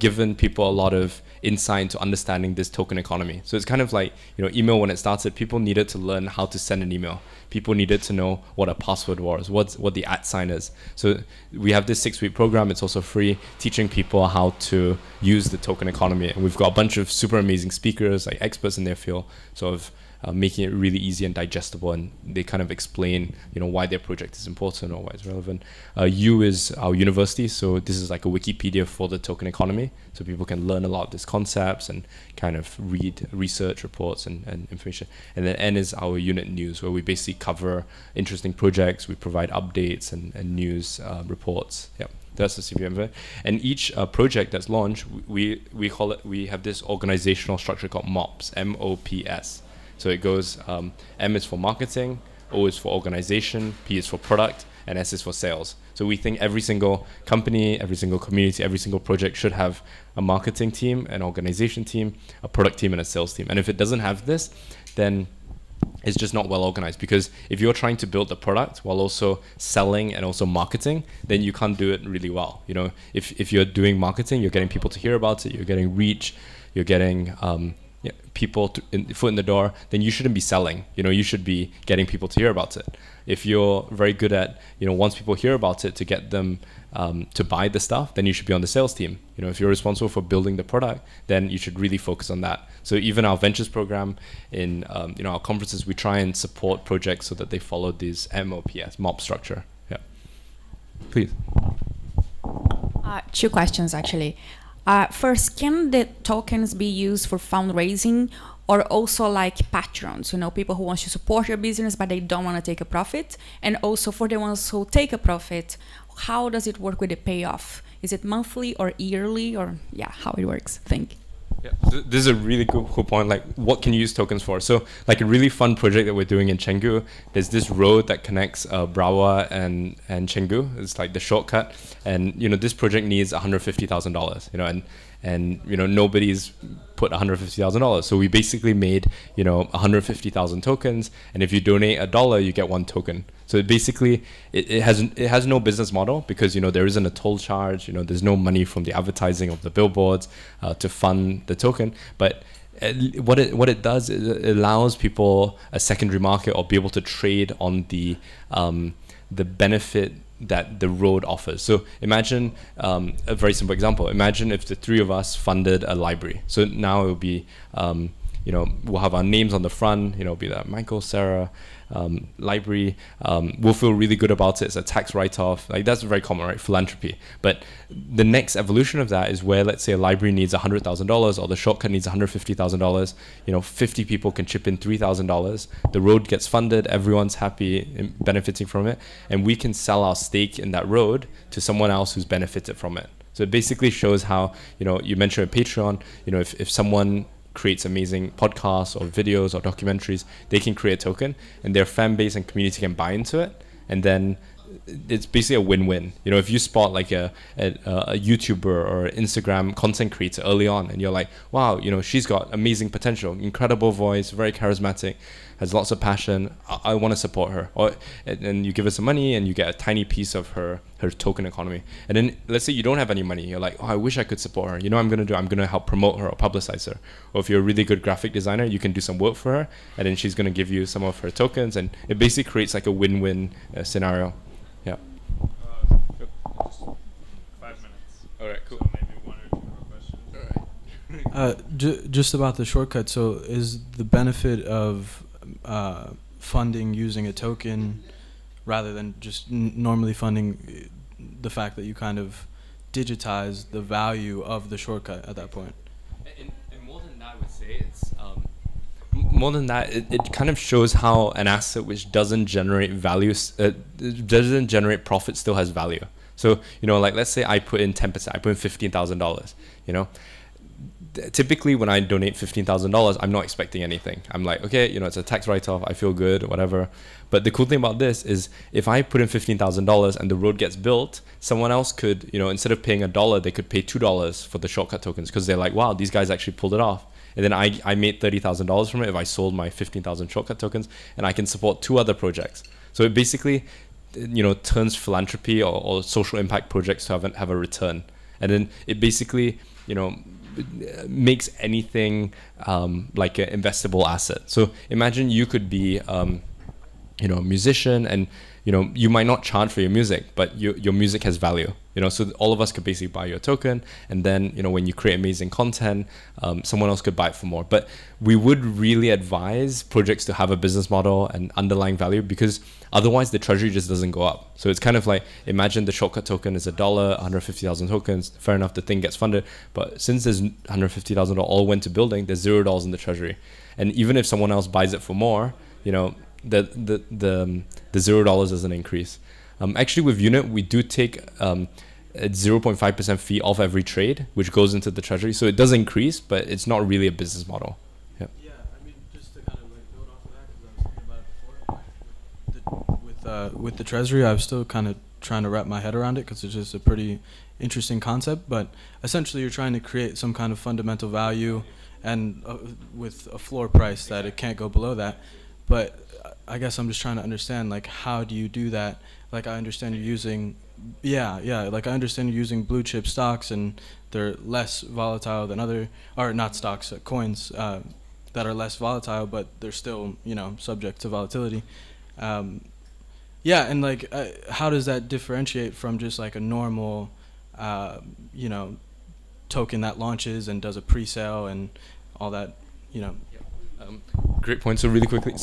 given people a lot of insight into understanding this token economy. So it's kind of like, email when it started, people needed to learn how to send an email. People needed to know what a password was, what the @ is. So we have this 6-week program. It's also free, teaching people how to use the token economy. And we've got a bunch of super amazing speakers, like experts in their field, sort of making it really easy and digestible, and they kind of explain why their project is important or why it's relevant. U is our university, so this is like a Wikipedia for the token economy, so people can learn a lot of these concepts and kind of read research reports and information. And then N is our unit news, where we basically cover interesting projects, we provide updates and news reports. Yeah. That's the CVM. And each project that's launched, we call it, we have this organizational structure called MOPS, MOPS. So it goes, M is for marketing, O is for organization, P is for product, and S is for sales. So we think every single company, every single community, every single project should have a marketing team, an organization team, a product team, and a sales team. And if it doesn't have this, then it's just not well organized, because if you're trying to build the product while also selling and also marketing, then you can't do it really well. You know, if you're doing marketing, you're getting people to hear about it, you're getting reach, you're getting people foot in the door, then you shouldn't be selling. You know, you should be getting people to hear about it. If you're very good at, you know, once people hear about it, to get them to buy the stuff, then you should be on the sales team. You know, if you're responsible for building the product, then you should really focus on that. So even our ventures program, in our conferences, we try and support projects so that they follow this MOP structure. Yeah. Please. Two questions actually. First, can the tokens be used for fundraising, or also like patrons, you know, people who want to support your business but they don't want to take a profit? And also for the ones who take a profit, how does it work with the payoff? Is it monthly or yearly, or how it works? Think. Yeah, this is a really cool point. Like, what can you use tokens for? So, like, a really fun project that we're doing in Chengdu, there's this road that connects Brawa and Chengdu. It's like the shortcut, and you know, this project needs $150,000. You know, and you know, nobody's put $150,000. So we basically made, you know, 150,000 tokens, and if you donate $1, you get 1 token. So it has no business model, because, you know, there isn't a toll charge. You know, there's no money from the advertising of the billboards to fund the token. But what it does is it allows people a secondary market, or be able to trade on the benefit that the road offers. So imagine a very simple example. Imagine if the three of us funded a library. So now it will be, you know, we'll have our names on the front. You know, it'll be that Michael, Sarah, library. We'll feel really good about it. It's a tax write-off. Like, that's very common, right? Philanthropy. But the next evolution of that is where, let's say, a library needs $100,000, or the shortcut needs $150,000. You know, 50 people can chip in $3,000. The road gets funded. Everyone's happy and benefiting from it, and we can sell our stake in that road to someone else who's benefited from it. So it basically shows how, you know, you mentioned a Patreon. You know, if someone creates amazing podcasts or videos or documentaries, they can create a token, and their fan base and community can buy into it, and then it's basically a win-win. You know, if you spot like a YouTuber or Instagram content creator early on, and you're like, wow, you know, she's got amazing potential, incredible voice, very charismatic, has lots of passion, I want to support her. And you give her some money, and you get a tiny piece of her token economy. And then let's say you don't have any money, you're like, oh, I wish I could support her. You know what I'm going to help promote her or publicize her. Or if you're a really good graphic designer, you can do some work for her, and then she's going to give you some of her tokens, and it basically creates like a win-win scenario. Yeah. Just 5 minutes. All right, cool. So maybe 1 or 2 more questions. All right. Just about the shortcut. So is the benefit of funding using a token rather than just normally funding the fact that you kind of digitize the value of the shortcut at that point? And more than that, I would say it's more than that, it kind of shows how an asset which doesn't generate value, doesn't generate profit, still has value. So, you know, like, let's say I put in 10%, I put in $15,000, you know. Typically when I donate $15,000, I'm not expecting anything. I'm like, okay, you know, it's a tax write-off, I feel good, whatever. But the cool thing about this is, if I put in $15,000 and the road gets built, someone else could, you know, instead of paying $1, they could pay $2 for the shortcut tokens, because they're like, wow, these guys actually pulled it off. And then I made $30,000 from it if I sold my 15,000 shortcut tokens, and I can support 2 other projects. So it basically, you know, turns philanthropy or social impact projects to have a return. And then it basically, you know, makes anything like an investable asset. So imagine you could be, you know, a musician, and you know, you might not charge for your music, but your music has value. You know, so all of us could basically buy your token, and then, you know, when you create amazing content, someone else could buy it for more. But we would really advise projects to have a business model and underlying value, because otherwise the treasury just doesn't go up. So it's kind of like, imagine the shortcut token is $1, 150,000 tokens. Fair enough, the thing gets funded, but since there's 150,000 all went to building, there's $0 in the treasury. And even if someone else buys it for more, you know, the $0 doesn't increase. Actually, with Unit, we do take a 0.5% fee off every trade, which goes into the treasury. So it does increase, but it's not really a business model. Yeah, I mean, just to kind of like build off of that, because I was thinking about it before. with the treasury, I was still kind of trying to wrap my head around it because it's just a pretty interesting concept. But essentially, you're trying to create some kind of fundamental value, and with a floor price that it can't go below that. But I guess I'm just trying to understand, like, how do you do that? Like, I understand you're using, like I understand you're using blue chip stocks, and they're less volatile than other, or not stocks, coins that are less volatile, but they're still, subject to volatility. And like, how does that differentiate from just like a normal, token that launches and does a pre-sale and all that, Great point. So really quickly,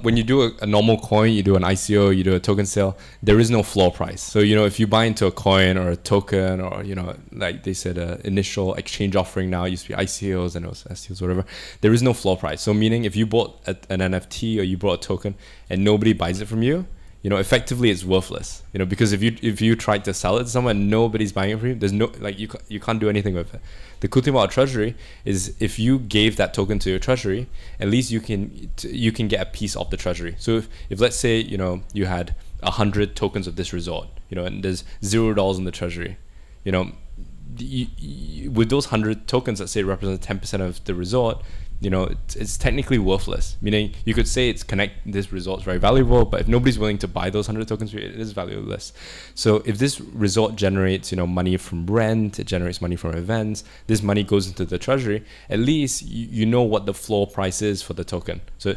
when you do a normal coin, you do an ICO, you do a token sale, there is no floor price. So, if you buy into a coin or a token, or, like they said, initial exchange offering, now it used to be ICOs and STOs, whatever, there is no floor price. So meaning if you bought an NFT or you bought a token and nobody buys it from you, effectively it's worthless, because if you tried to sell it to someone, nobody's buying it from you, there's no, like, you can't do anything with it. The cool thing about a treasury is if you gave that token to your treasury, at least you can get a piece of the treasury. So if let's say, you had 100 tokens of this resort, and there's $0 in the treasury, with those 100 tokens that say represent 10% of the resort, it's technically worthless. Meaning you could say this resort's very valuable, but if nobody's willing to buy those 100 tokens, it is valueless. So if this resort generates, money from rent, it generates money from events, this money goes into the treasury, at least you know what the floor price is for the token. So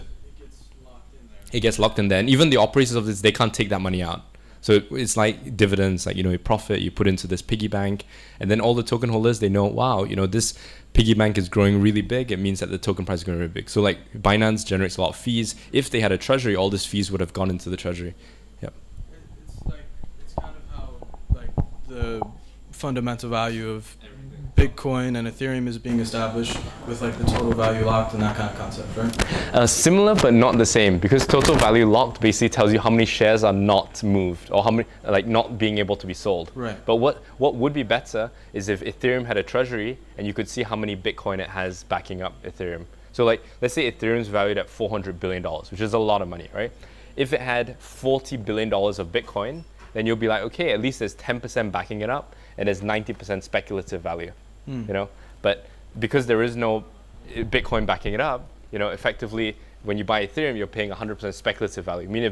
it gets locked in there. And even the operators of this, they can't take that money out. So it's like dividends, like, you profit, you put into this piggy bank, and then all the token holders, they know, wow, this piggy bank is growing really big. It means that the token price is growing really big. So like Binance generates a lot of fees. If they had a treasury, all these fees would have gone into the treasury. Yep. It's kind of how, like, the fundamental value of Bitcoin and Ethereum is being established with, like, the total value locked and that kind of concept, right? Similar, but not the same, because total value locked basically tells you how many shares are not moved or how many, like, not being able to be sold. Right. But what would be better is if Ethereum had a treasury and you could see how many Bitcoin it has backing up Ethereum. So, like, let's say Ethereum's valued at $400 billion, which is a lot of money, right? If it had $40 billion of Bitcoin, then you'll be like, okay, at least there's 10% backing it up and there's 90% speculative value. But because there is no Bitcoin backing it up, effectively when you buy Ethereum, you're paying 100% speculative value. I mean,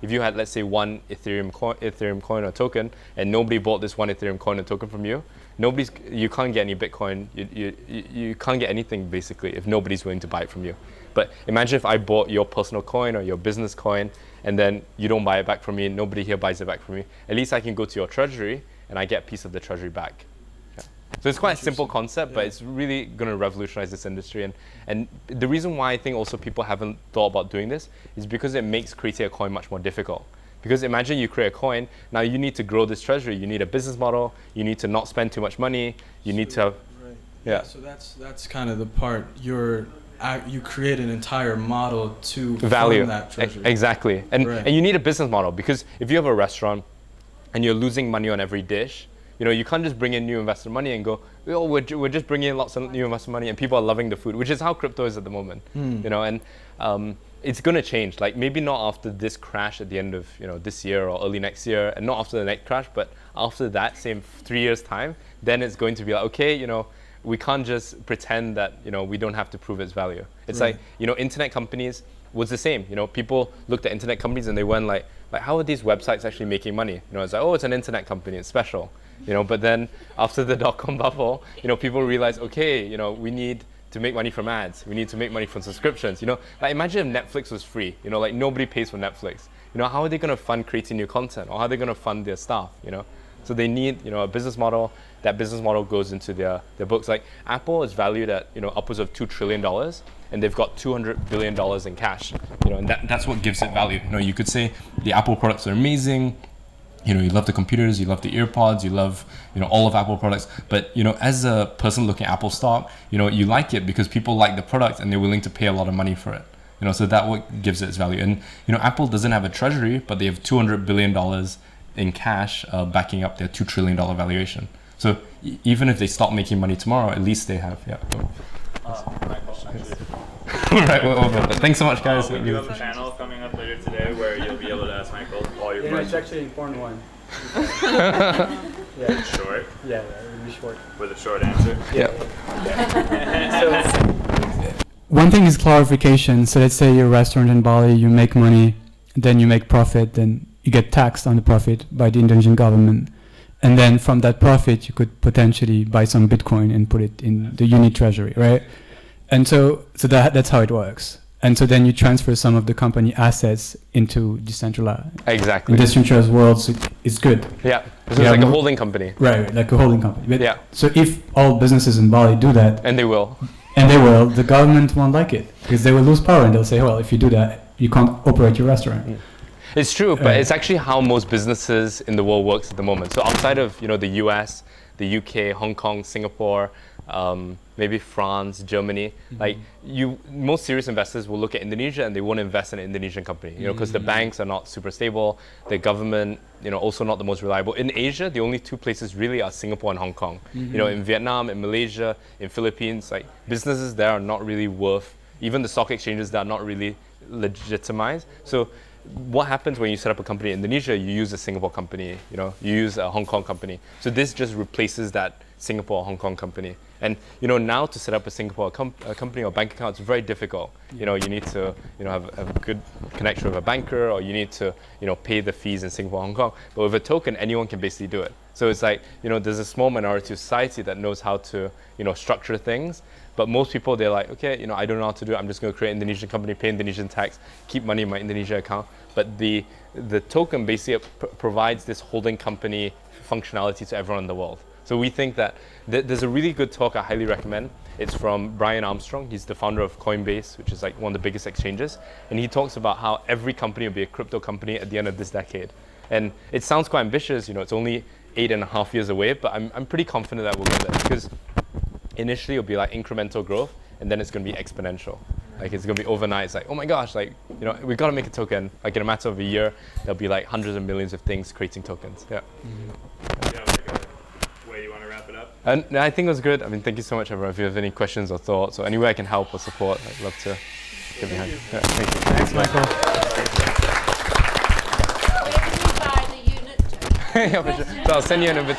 if you had, let's say, one Ethereum coin or token, and nobody bought this one Ethereum coin or token from you, you can't get any Bitcoin. You can't get anything basically if nobody's willing to buy it from you. But imagine if I bought your personal coin or your business coin, and then you don't buy it back from me, and nobody here buys it back from me. At least I can go to your treasury and I get a piece of the treasury back. So it's quite a simple concept, but it's really going to revolutionize this industry. And the reason why I think also people haven't thought about doing this is because it makes creating a coin much more difficult. Because imagine you create a coin, now you need to grow this treasury. You need a business model. You need to not spend too much money. You need to... Right. Yeah. So that's kind of the part. You create an entire model to value fund that treasury. Exactly. And Right. and you need a business model, because if you have a restaurant and you're losing money on every dish, you can't just bring in new investor money and go, oh, we're just bringing in lots of new investor money and people are loving the food, which is how crypto is at the moment. And it's going to change. Like, maybe not after this crash at the end of this year or early next year, and not after the next crash, but after that same 3 years time, then it's going to be like, okay, we can't just pretend that we don't have to prove its value. It's Right. like internet companies was the same. People looked at internet companies and they went like how are these websites actually making money? It's like, oh, it's an internet company, it's special. But then after the dot-com bubble, people realize, okay, we need to make money from ads. We need to make money from subscriptions. Like, imagine if Netflix was free. Like, nobody pays for Netflix. How are they going to fund creating new content, or how are they going to fund their staff? So they need, a business model. That business model goes into their books. Like, Apple is valued at, upwards of $2 trillion, and they've got $200 billion in cash. And that's what gives it value. You could say the Apple products are amazing. You love the computers, you love the earpods, you love, all of Apple products. But, as a person looking at Apple stock, you like it because people like the product and they're willing to pay a lot of money for it. So that what gives it its value. And, Apple doesn't have a treasury, but they have $200 billion in cash backing up their $2 trillion valuation. So even if they stop making money tomorrow, at least they have, Right, well, thanks so much, guys. We do have a panel coming up later today where you'll be able to ask Michael You know, it's actually an important one. Yeah. Short. Yeah, it would be short. With a short answer. Yeah. One thing is clarification. So let's say you're a restaurant in Bali, you make money, then you make profit, then you get taxed on the profit by the Indonesian government. And then from that profit, you could potentially buy some Bitcoin and put it in the uni treasury, right? And so that's how it works. And so then you transfer some of the company assets into decentralized. Exactly. In decentralized worlds, it's good. Yeah. This is like a holding company. Right, like a holding company. But Yeah. So if all businesses in Bali do that, And they will. the government won't like it because they will lose power and they'll say, well, if you do that, you can't operate your restaurant. It's true, but it's actually how most businesses in the world works at the moment. So outside of the US, the UK, Hong Kong, Singapore, maybe France, Germany, like most serious investors will look at Indonesia and they won't invest in an Indonesian company, because the banks are not super stable, the government, also not the most reliable. In Asia, the only two places really are Singapore and Hong Kong. In Vietnam, in Malaysia, in Philippines, like businesses there are not really worth, even the stock exchanges that are not really legitimized. So what happens when you set up a company in Indonesia? You use a Singapore company, you use a Hong Kong company. So this just replaces that Singapore or Hong Kong company. And now to set up a Singapore company or bank account, it's very difficult. You need to have a good connection with a banker, or you need to pay the fees in Singapore, Hong Kong. But with a token, anyone can basically do it. So it's like there's a small minority of society that knows how to structure things. But most people, they're like, okay, I don't know how to do it. I'm just going to create an Indonesian company, pay Indonesian tax, keep money in my Indonesia account. But the token basically provides this holding company functionality to everyone in the world. So we think that there's a really good talk I highly recommend. It's from Brian Armstrong. He's the founder of Coinbase, which is like one of the biggest exchanges. And he talks about how every company will be a crypto company at the end of this decade. And it sounds quite ambitious, it's only 8.5 years away, but I'm pretty confident that we'll get there, because initially it'll be like incremental growth, and then it's going to be exponential. Like it's going to be overnight. It's like, oh my gosh, like, we've got to make a token. Like in a matter of a year, there'll be like hundreds of millions of things creating tokens. Yeah. Yeah, like a way you want to wrap it up? And I think it was good. I mean, thank you so much, everyone. If you have any questions or thoughts or any way I can help or support, I'd love to get behind. Yeah, thank you. Thanks, Michael. Where can you buy the unit? Yeah, for sure. So I'll send you an invitation.